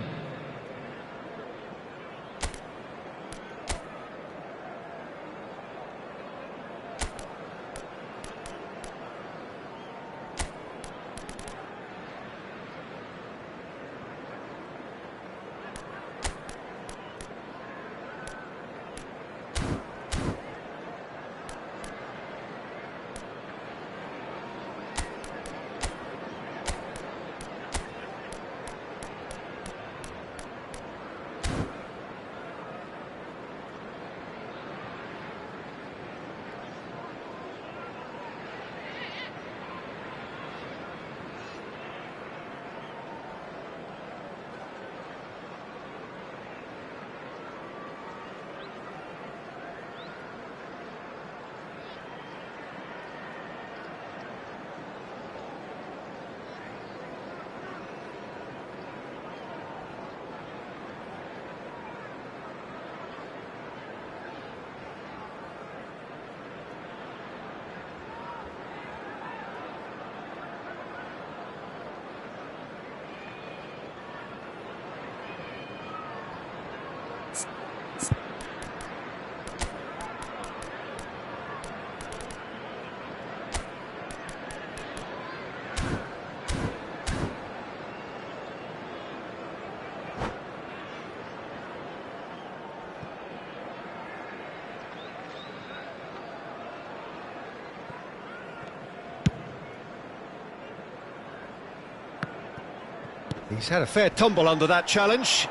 A: He's had a fair tumble under that challenge.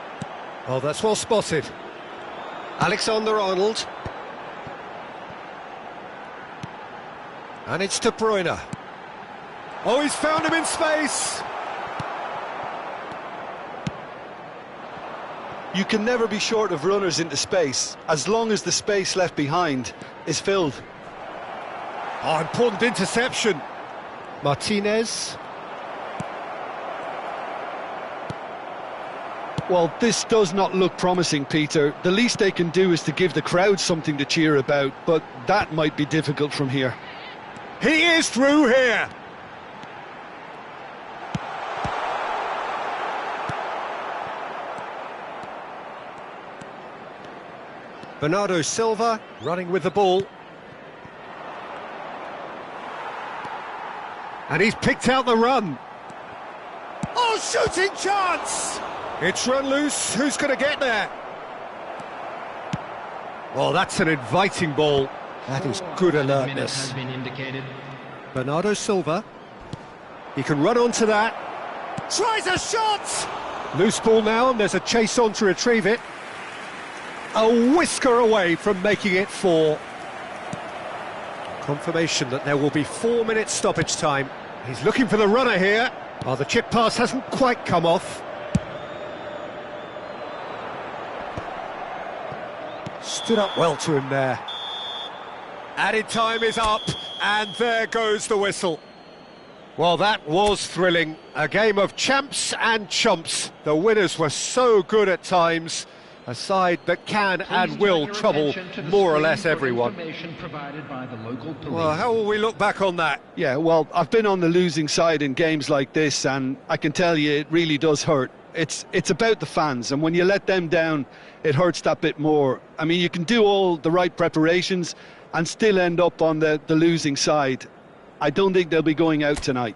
A: Oh, that's well spotted. Alexander-Arnold. And it's De Bruyne. Oh, he's found him in space.
B: You can never be short of runners into space, as long as the space left behind is filled.
A: Oh, important interception. Martinez.
B: Well, this does not look promising, Peter. The least they can do is to give the crowd something to cheer about, but that might be difficult from here.
A: He is through here. Bernardo Silva running with the ball. And he's picked out the run. Oh, shooting chance! It's run loose. Who's going to get there? Oh, that's an inviting ball. That is good alertness. Bernardo Silva. He can run onto that. Tries a shot! Loose ball now, and there's a chase on to retrieve it. A whisker away from making it 4. Confirmation that there will be 4 minutes stoppage time. He's looking for the runner here. Oh, the chip pass hasn't quite come off. Stood up well to him there. Added time is up, and there goes the whistle. Well, that was thrilling. A game of champs and chumps. The winners were so good at times. A side that can and will trouble more or less everyone. Well, how will we look back on that?
B: Yeah, well, I've been on the losing side in games like this, and I can tell you it really does hurt. It's about the fans, and when you let them down, it hurts that bit more. I mean, you can do all the right preparations, and still end up on the losing side. I don't think they'll be going out tonight.